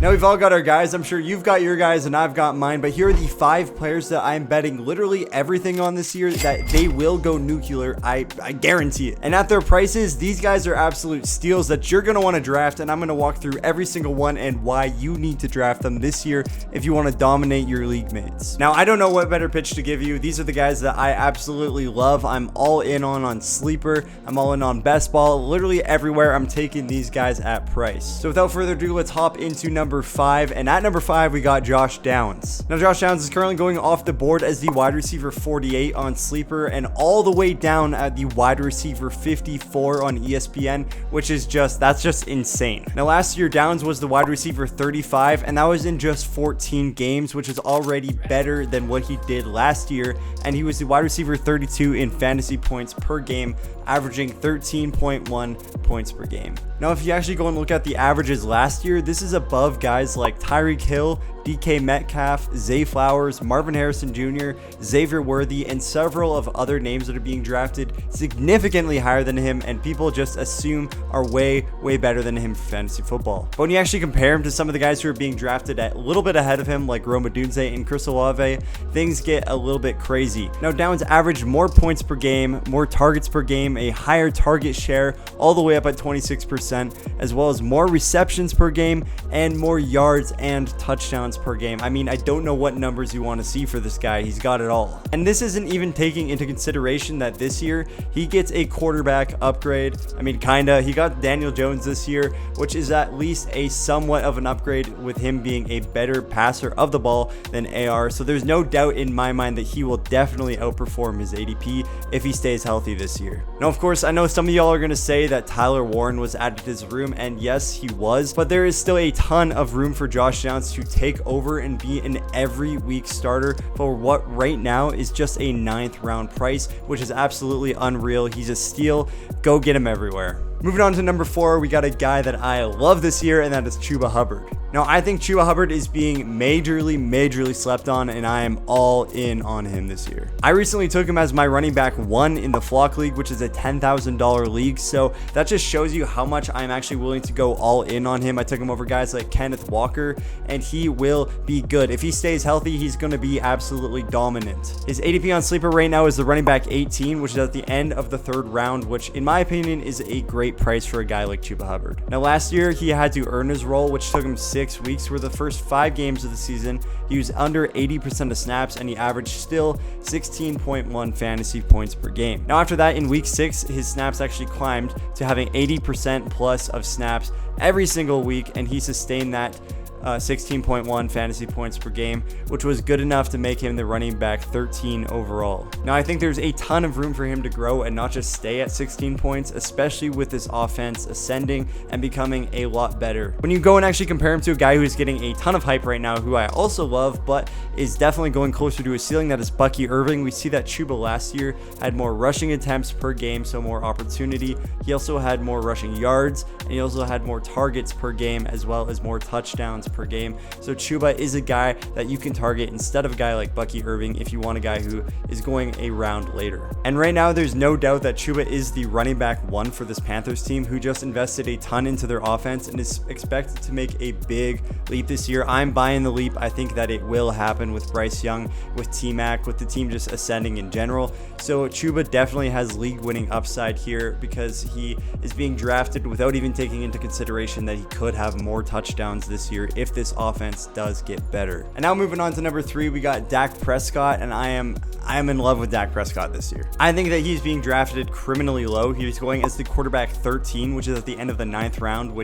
Now we've all got our guys. I'm sure you've got your guys and I've got mine, but here are the 5 players that I'm betting literally everything on this year that they will go nuclear. I guarantee it. And at their prices, these guys are absolute steals that you're going to want to draft, and I'm going to walk through every single one and why you need to draft them this year if you want to dominate your league mates. Now, I don't know what better pitch to give you. These are the guys that I absolutely love. I'm all in on Sleeper. I'm all in on Best Ball. Literally everywhere I'm taking these guys at price. So without further ado, let's hop into number 5, and at number 5 we got Josh Downs. Now Josh Downs is currently going off the board as the wide receiver 48 on Sleeper and all the way down at the wide receiver 54 on ESPN, which is that's just insane. Now last year Downs was the wide receiver 35, and that was in just 14 games, which is already better than what he did last year, and he was the wide receiver 32 in fantasy points per game, averaging 13.1 points per game. Now, if you actually go and look at the averages last year, this is above guys like Tyreek Hill, DK Metcalf, Zay Flowers, Marvin Harrison Jr., Xavier Worthy, and several of other names that are being drafted significantly higher than him, and people just assume are way better than him for fantasy football. But when you actually compare him to some of the guys who are being drafted at a little bit ahead of him, like Rome Odunze and Chris Olave, things get a little bit crazy. Now, Downs averaged more points per game, more targets per game, a higher target share, all the way up at 26%, as well as more receptions per game and more yards and touchdowns per game. I mean, I don't know what numbers you want to see for this guy. He's got it all. And this isn't even taking into consideration that this year he gets a quarterback upgrade. I mean, kinda. He got Daniel Jones this year, which is at least a somewhat of an upgrade with him being a better passer of the ball than AR. So there's no doubt in my mind that he will definitely outperform his ADP if he stays healthy this year. Now, of course, I know some of y'all are going to say that Tyler Warren was added to his room, and yes, he was, but there is still a ton of room for Josh Downs to take over and be an every week starter for what right now is just a 9th round price, which is absolutely unreal. He's a steal. Go get him everywhere. Moving on to number 4, we got a guy that I love this year, and that is Chuba Hubbard. Now, I think Chuba Hubbard is being majorly slept on, and I am all in on him this year. I recently took him as my running back 1 in the Flock League, which is a $10,000 league, so that just shows you how much I'm actually willing to go all in on him. I took him over guys like Kenneth Walker, and he will be good. If he stays healthy, he's going to be absolutely dominant. His ADP on Sleeper right now is the running back 18, which is at the end of the 3rd round, which in my opinion is a great price for a guy like Chuba Hubbard. Now, last year he had to earn his role, which took him 6 weeks. For the first 5 games of the season, he was under 80% of snaps, and he averaged still 16.1 fantasy points per game. Now, after that, in week 6, his snaps actually climbed to having 80% plus of snaps every single week, and he sustained that 16.1 fantasy points per game, which was good enough to make him the running back 13 overall. Now, I think there's a ton of room for him to grow and not just stay at 16 points, especially with this offense ascending and becoming a lot better. When you go and actually compare him to a guy who's getting a ton of hype right now, who I also love, but is definitely going closer to a ceiling, that is Bucky Irving. We see that Chuba last year had more rushing attempts per game, so more opportunity. He also had more rushing yards, and he also had more targets per game, as well as more touchdowns per game. So Chuba is a guy that you can target instead of a guy like Bucky Irving if you want a guy who is going a round later. And right now, there's no doubt that Chuba is the running back 1 for this Panthers team, who just invested a ton into their offense and is expected to make a big leap this year. I'm buying the leap. I think that it will happen with Bryce Young, with T-Mac, with the team just ascending in general. So Chuba definitely has league-winning upside here because he is being drafted without even taking into consideration that he could have more touchdowns this year if this offense does get better. And now moving on to number 3, we got Dak Prescott, and I am in love with Dak Prescott this year. I think that he's being drafted criminally low. He's going as the quarterback 13, which is at the end of the 9th round,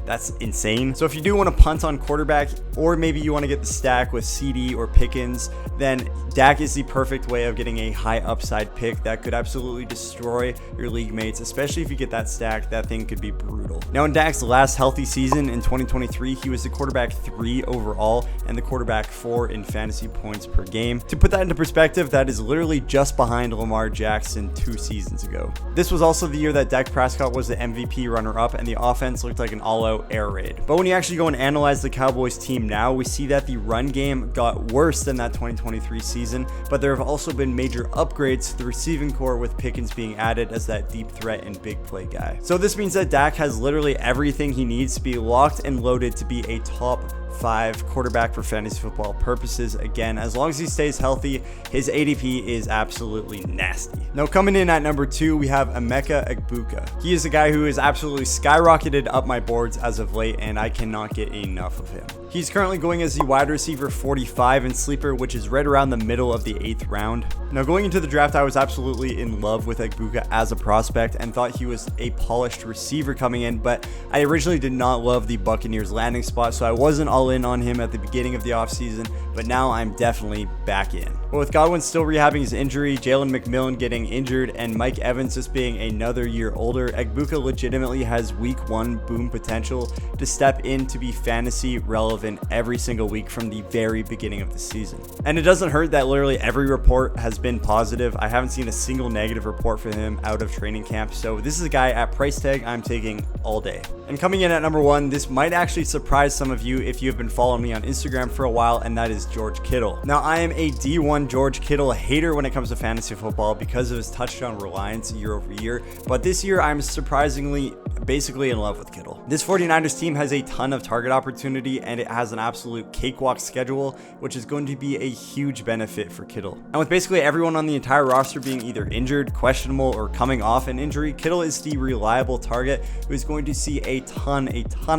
that's insane. So if you do want to punt on quarterback, or maybe you want to get the stack with CD or Pickens, then Dak is the perfect way of getting a high upside pick that could absolutely destroy your league mates, especially if you get that stack. That thing could be brutal. Now, in Dak's last healthy season in 2023, he was the quarterback 3 overall and the quarterback 4 in fantasy points per game. To put that into perspective, that is literally just behind Lamar Jackson 2 seasons ago. This was also the year that Dak Prescott was the MVP runner-up, and the offense looked like an all-out air raid. But when you actually go and analyze the Cowboys team now, we see that the run game got worse than that 2023 season, but there have also been major upgrades to the receiving core, with Pickens being added as that deep threat and big play guy. So this means that Dak has literally everything he needs to be locked and loaded to be a top 5 quarterback for fantasy football purposes. Again, as long as he stays healthy, his ADP is absolutely nasty. Now coming in at number 2, we have Emeka Egbuka. He is a guy who has absolutely skyrocketed up my boards as of late, and I cannot get enough of him. He's currently going as the wide receiver 45 in Sleeper, which is right around the middle of the 8th round. Now going into the draft, I was absolutely in love with Egbuka as a prospect and thought he was a polished receiver coming in, but I originally did not love the Buccaneers landing spot, so I wasn't all in on him at the beginning of the offseason, but now I'm definitely back in. But with Godwin still rehabbing his injury, Jalen McMillan getting injured, and Mike Evans just being another year older, Egbuka legitimately has week 1 boom potential to step in to be fantasy relevant every single week from the very beginning of the season. And it doesn't hurt that literally every report has been positive. I haven't seen a single negative report for him out of training camp, so this is a guy at price tag I'm taking all day. And coming in at number 1, this might actually surprise some of you if you have been following me on Instagram for a while, and that is George Kittle. Now I am a D1 George Kittle hater when it comes to fantasy football because of his touchdown reliance year over year, but this year I'm surprisingly basically in love with Kittle. This 49ers team has a ton of target opportunity, and it has an absolute cakewalk schedule, which is going to be a huge benefit for Kittle. And with basically everyone on the entire roster being either injured, questionable, or coming off an injury, Kittle is the reliable target who is going to see a ton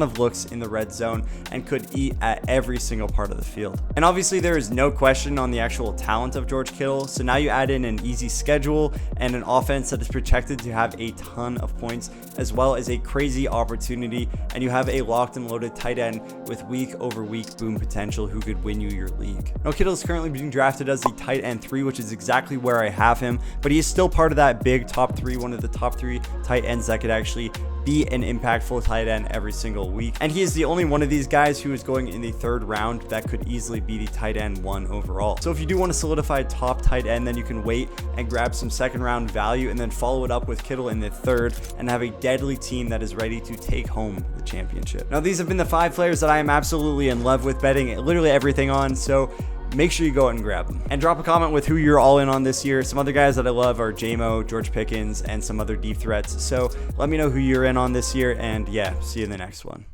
of looks in the red zone and could eat at every single part of the field. And obviously there is no question on the actual talent of George Kittle, so now you add in an easy schedule and an offense that is projected to have a ton of points, as well as a crazy opportunity, and you have a locked and loaded tight end with week over week boom potential who could win you your league. Now Kittle is currently being drafted as the tight end 3, which is exactly where I have him, but he is still part of that big top 3, one of the top 3 tight ends that could actually be an impactful tight end every single week. And he is the only one of these guys who is going in the 3rd round that could easily be the tight end 1 overall. So if you do want to solidify top tight end, then you can wait and grab some 2nd round value and then follow it up with Kittle in the 3rd and have a deadly team that is ready to take home the championship. Now these have been the 5 players that I am absolutely in love with betting literally everything on, so make sure you go out and grab them. And drop a comment with who you're all in on this year. Some other guys that I love are JMO, George Pickens, and some other deep threats. So let me know who you're in on this year, and yeah, see you in the next one.